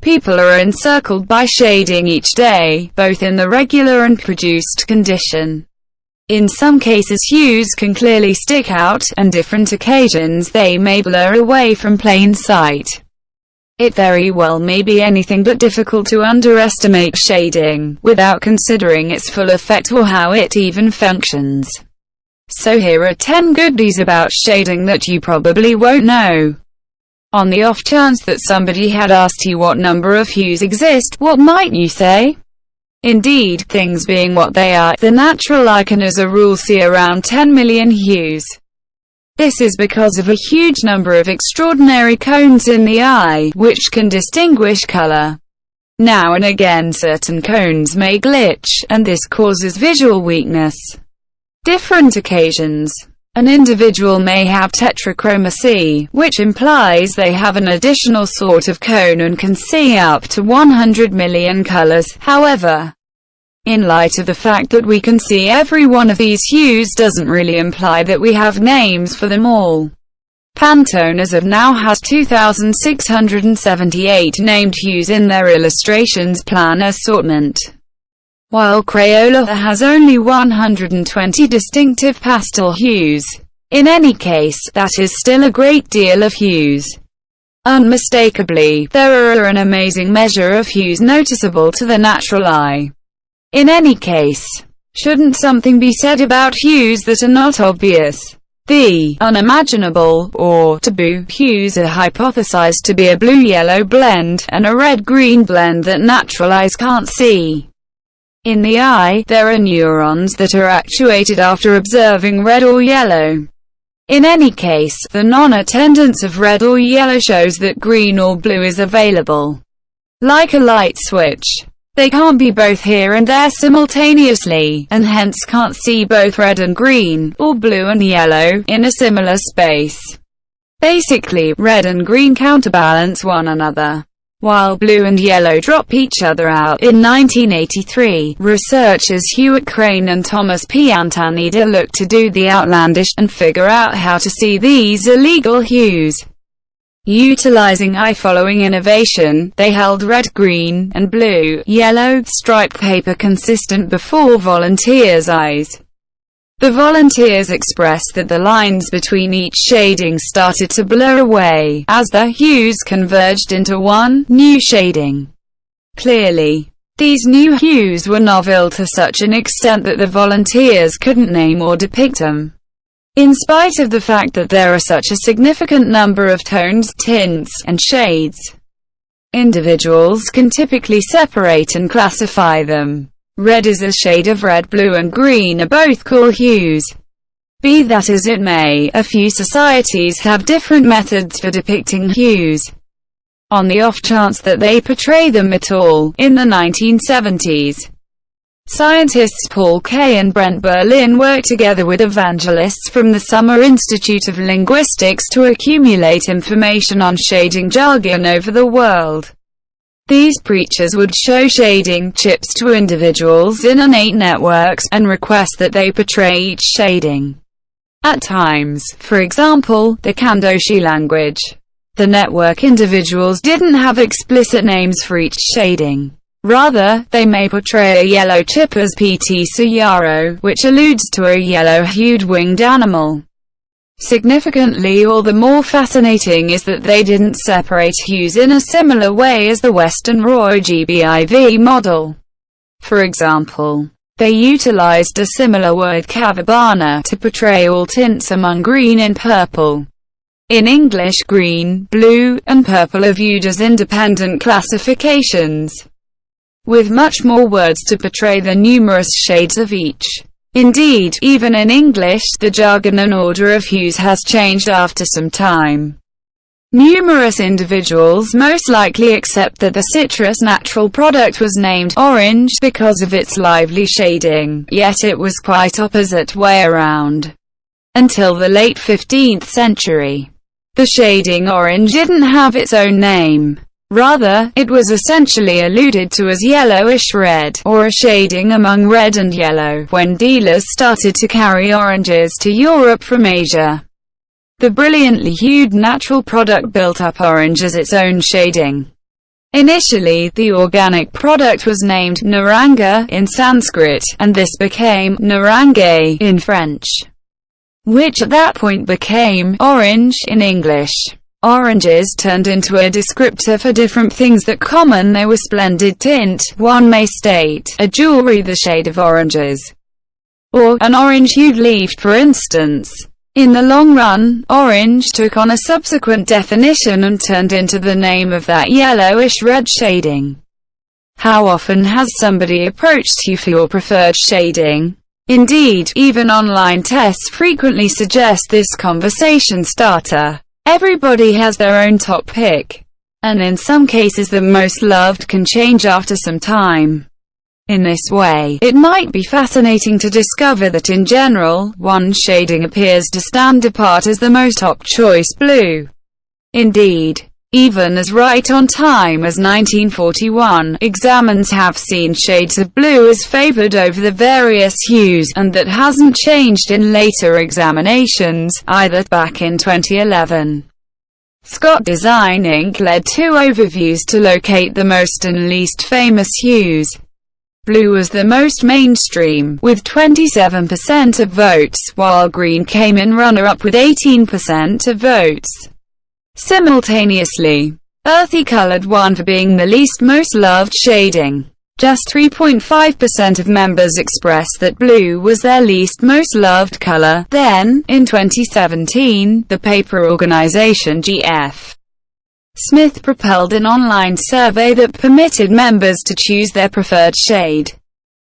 People are encircled by shading each day, both in the regular and produced condition. In some cases hues can clearly stick out, and different occasions they may blur away from plain sight. It very well may be anything but difficult to underestimate shading, without considering its full effect or how it even functions. So here are 10 goodies about shading that you probably won't know. On the off chance that somebody had asked you what number of hues exist, what might you say? Indeed, things being what they are, the natural eye can as a rule see around 10 million hues. This is because of a huge number of extraordinary cones in the eye, which can distinguish color. Now and again certain cones may glitch, and this causes visual weakness. Different occasions. An individual may have tetrachromacy, which implies they have an additional sort of cone and can see up to 100 million colors. However, in light of the fact that we can see every one of these hues doesn't really imply that we have names for them all. Pantone as of now has 2,678 named hues in their illustrations plan assortment, while Crayola has only 120 distinctive pastel hues. In any case, that is still a great deal of hues. Unmistakably, there are an amazing measure of hues noticeable to the natural eye. In any case, shouldn't something be said about hues that are not obvious? The unimaginable, or taboo, hues are hypothesized to be a blue-yellow blend, and a red-green blend that natural eyes can't see. In the eye, there are neurons that are actuated after observing red or yellow. In any case, the non-attendance of red or yellow shows that green or blue is available. Like a light switch, they can't be both here and there simultaneously, and hence can't see both red and green, or blue and yellow, in a similar space. Basically, red and green counterbalance one another, while blue and yellow drop each other out. In 1983, researchers Hewitt Crane and Thomas Piantanida looked to do the outlandish, and figure out how to see these illegal hues. Utilizing eye-following innovation, they held red, green, and blue, yellow, striped paper consistent before volunteers' eyes. The volunteers expressed that the lines between each shading started to blur away, as the hues converged into one new shading. Clearly, these new hues were novel to such an extent that the volunteers couldn't name or depict them. In spite of the fact that there are such a significant number of tones, tints, and shades, individuals can typically separate and classify them. Red is a shade of red, blue and green are both cool hues. Be that as it may, a few societies have different methods for depicting hues. On the off chance that they portray them at all, in the 1970s, scientists Paul Kay and Brent Berlin worked together with evangelists from the Summer Institute of Linguistics to accumulate information on shading jargon over the world. These preachers would show shading chips to individuals in innate networks, and request that they portray each shading. At times, for example, the Kandoshi language, the network individuals didn't have explicit names for each shading. Rather, they may portray a yellow chip as Pt Sayaro, which alludes to a yellow-hued winged animal. Significantly, all the more fascinating is that they didn't separate hues in a similar way as the Western Roy GBIV model. For example, they utilized a similar word Kavabana to portray all tints among green and purple. In English, green, blue, and purple are viewed as independent classifications, with much more words to portray the numerous shades of each. Indeed, even in English, the jargon and order of hues has changed after some time. Numerous individuals most likely accept that the citrus natural product was named orange because of its lively shading, yet it was quite opposite way around. Until the late 15th century, the shading orange didn't have its own name. Rather, it was essentially alluded to as yellowish red, or a shading among red and yellow, when dealers started to carry oranges to Europe from Asia. The brilliantly hued natural product built up orange as its own shading. Initially, the organic product was named Naranga in Sanskrit, and this became Narange in French, which at that point became orange in English. Oranges turned into a descriptor for different things that common. They were splendid tint, one may state, a jewelry the shade of oranges, or an orange-hued leaf, for instance. In the long run, orange took on a subsequent definition and turned into the name of that yellowish-red shading. How often has somebody approached you for your preferred shading? Indeed, even online tests frequently suggest this conversation starter. Everybody has their own top pick, and in some cases the most loved can change after some time. In this way, it might be fascinating to discover that in general, one shading appears to stand apart as the most top choice: blue. Indeed, even as right on time as 1941, examiners have seen shades of blue as favored over the various hues, and that hasn't changed in later examinations, either. Back in 2011, Scott Design Inc. led 2 overviews to locate the most and least famous hues. Blue was the most mainstream, with 27% of votes, while green came in runner-up with 18% of votes. Simultaneously, earthy colored won for being the least most loved shading. Just 3.5% of members expressed that blue was their least most loved color. Then, in 2017, the paper organization GF Smith propelled an online survey that permitted members to choose their preferred shade.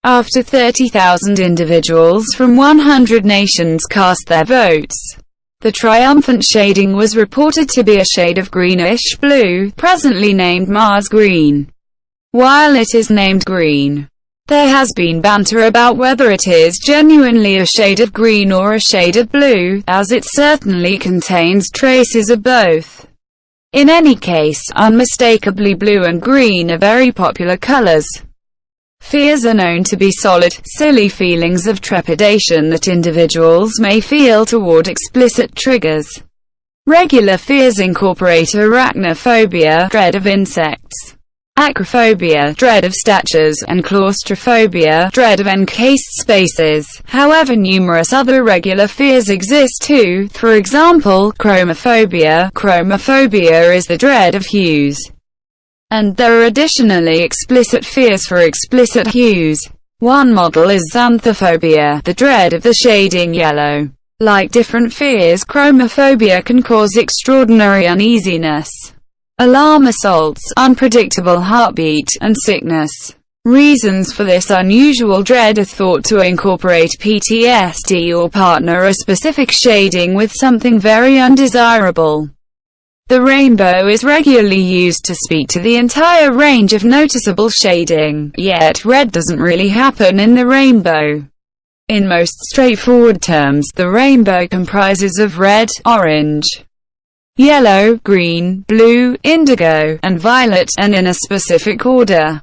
After 30,000 individuals from 100 nations cast their votes, the triumphant shading was reported to be a shade of greenish blue, presently named Mars green. While it is named green, there has been banter about whether it is genuinely a shade of green or a shade of blue, as it certainly contains traces of both. In any case, unmistakably blue and green are very popular colors. Fears are known to be solid, silly feelings of trepidation that individuals may feel toward explicit triggers. Regular fears incorporate arachnophobia, dread of insects; acrophobia, dread of statues; and claustrophobia, dread of encased spaces. However, numerous other regular fears exist too, for example, chromophobia. Chromophobia is the dread of hues. And there are additionally explicit fears for explicit hues. One model is xanthophobia, the dread of the shading yellow. Like different fears, chromophobia can cause extraordinary uneasiness, alarm assaults, unpredictable heartbeat, and sickness. Reasons for this unusual dread are thought to incorporate PTSD or partner a specific shading with something very undesirable. The rainbow is regularly used to speak to the entire range of noticeable shading, yet red doesn't really happen in the rainbow. In most straightforward terms, the rainbow comprises of red, orange, yellow, green, blue, indigo, and violet, and in a specific order.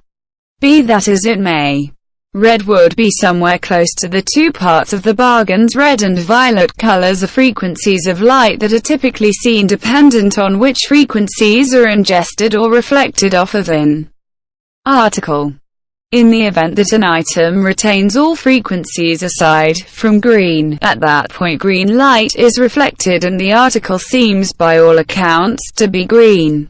Be that as it may, red would be somewhere close to the 2 parts of the bargains. Red and violet colors are frequencies of light that are typically seen dependent on which frequencies are ingested or reflected off of an article. In the event that an item retains all frequencies aside from green, at that point green light is reflected and the article seems, by all accounts, to be green.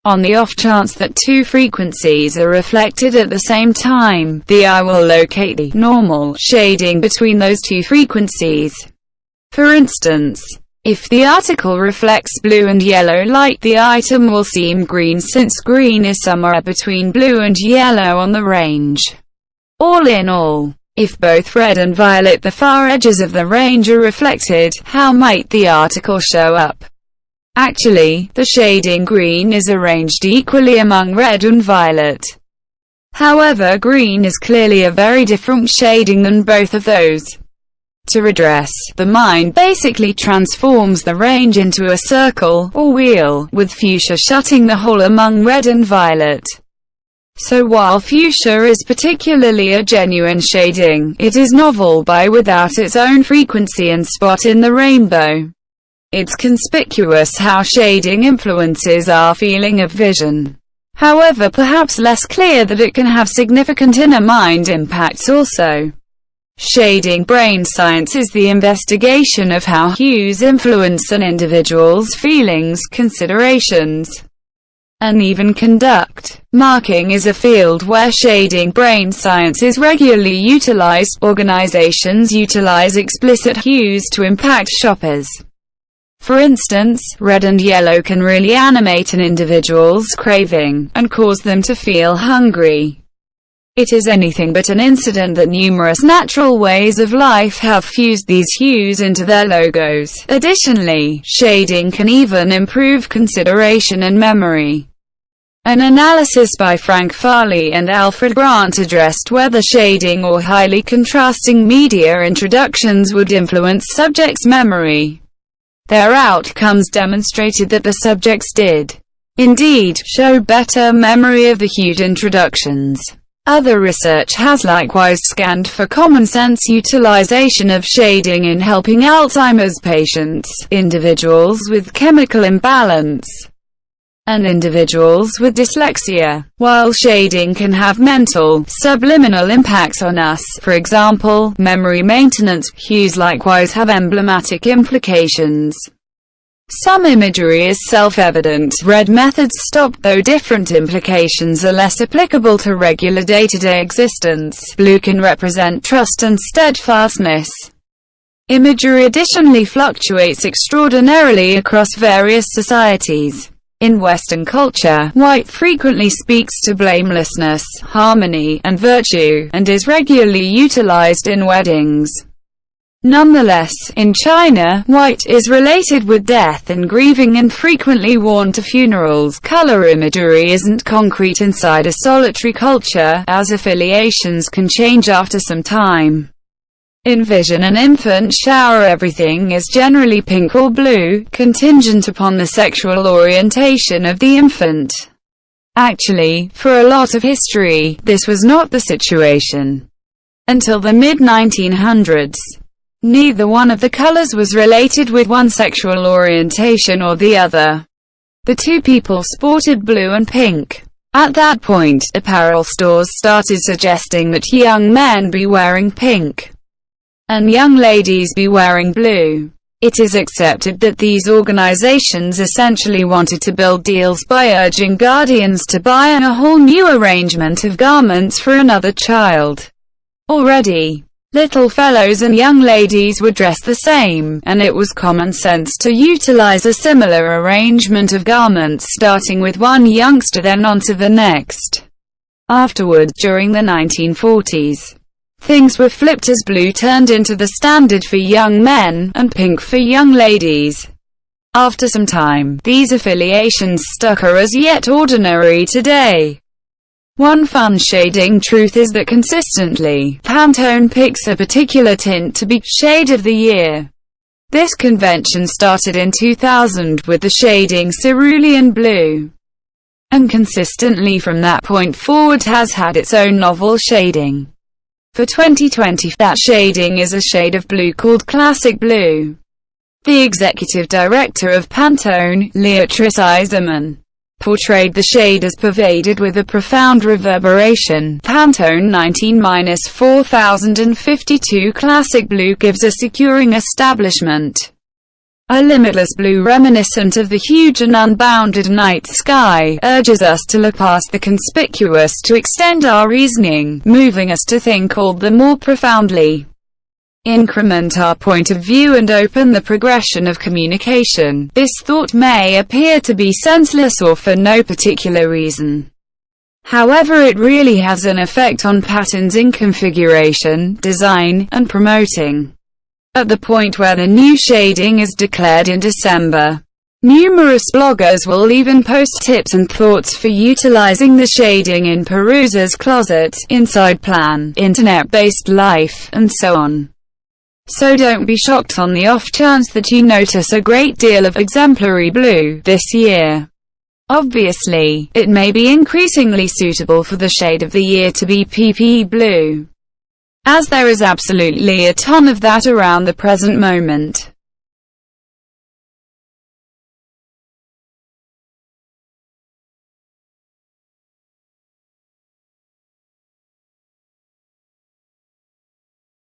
On the off chance that 2 frequencies are reflected at the same time, the eye will locate the normal shading between those 2 frequencies. For instance, if the article reflects blue and yellow light, the item will seem green, since green is somewhere between blue and yellow on the range. All in all, if both red and violet, the far edges of the range, are reflected, how might the article show up? Actually, the shading green is arranged equally among red and violet. However, green is clearly a very different shading than both of those. To redress, the mind basically transforms the range into a circle, or wheel, with fuchsia shutting the hole among red and violet. So while fuchsia is particularly a genuine shading, it is novel by without its own frequency and spot in the rainbow. It's conspicuous how shading influences our feeling of vision. However, perhaps less clear that it can have significant inner mind impacts also. Shading brain science is the investigation of how hues influence an individual's feelings, considerations, and even conduct. Marking is a field where shading brain science is regularly utilized. Organizations utilize explicit hues to impact shoppers. For instance, red and yellow can really animate an individual's craving, and cause them to feel hungry. It is anything but an incident that numerous natural ways of life have fused these hues into their logos. Additionally, shading can even improve consideration and memory. An analysis by Frank Farley and Alfred Grant addressed whether shading or highly contrasting media introductions would influence subjects' memory. Their outcomes demonstrated that the subjects did, indeed, show better memory of the hued introductions. Other research has likewise scanned for common-sense utilization of shading in helping Alzheimer's patients, individuals with chemical imbalance, and individuals with dyslexia. While shading can have mental, subliminal impacts on us, for example, memory maintenance, hues likewise have emblematic implications. Some imagery is self-evident. Red methods stop, though different implications are less applicable to regular day-to-day existence. Blue can represent trust and steadfastness. Imagery additionally fluctuates extraordinarily across various societies. In Western culture, white frequently speaks to blamelessness, harmony, and virtue, and is regularly utilized in weddings. Nonetheless, in China, white is related with death and grieving and frequently worn to funerals. Color imagery isn't concrete inside a solitary culture, as affiliations can change after some time. Envision an infant shower. Everything is generally pink or blue, contingent upon the sexual orientation of the infant. Actually, for a lot of history, this was not the situation. Until the mid-1900s. Neither one of the colors was related with one sexual orientation or the other. The two people sported blue and pink. At that point, apparel stores started suggesting that young men be wearing pink, and young ladies be wearing blue. It is accepted that these organizations essentially wanted to build deals by urging guardians to buy a whole new arrangement of garments for another child. Already, little fellows and young ladies were dressed the same, and it was common sense to utilize a similar arrangement of garments, starting with one youngster then on to the next. Afterward, during the 1940s, things were flipped as blue turned into the standard for young men, and pink for young ladies. After some time, these affiliations stuck are as yet ordinary today. One fun shading truth is that consistently, Pantone picks a particular tint to be shade of the year. This convention started in 2000 with the shading cerulean blue, and consistently from that point forward has had its own novel shading. For 2020, that shading is a shade of blue called Classic Blue. The executive director of Pantone, Leatrice Eiserman, portrayed the shade as pervaded with a profound reverberation. Pantone 19-4052 Classic Blue gives a securing establishment, a limitless blue reminiscent of the huge and unbounded night sky, urges us to look past the conspicuous to extend our reasoning, moving us to think all the more profoundly. Increment our point of view and open the progression of communication. This thought may appear to be senseless or for no particular reason. However, it really has an effect on patterns in configuration, design, and promoting. At the point where the new shading is declared in December, numerous bloggers will even post tips and thoughts for utilizing the shading in Perusa's closet, Inside Plan, Internet-based life, and so on. So don't be shocked on the off chance that you notice a great deal of exemplary blue this year. Obviously, it may be increasingly suitable for the shade of the year to be PP blue, as there is absolutely a ton of that around the present moment.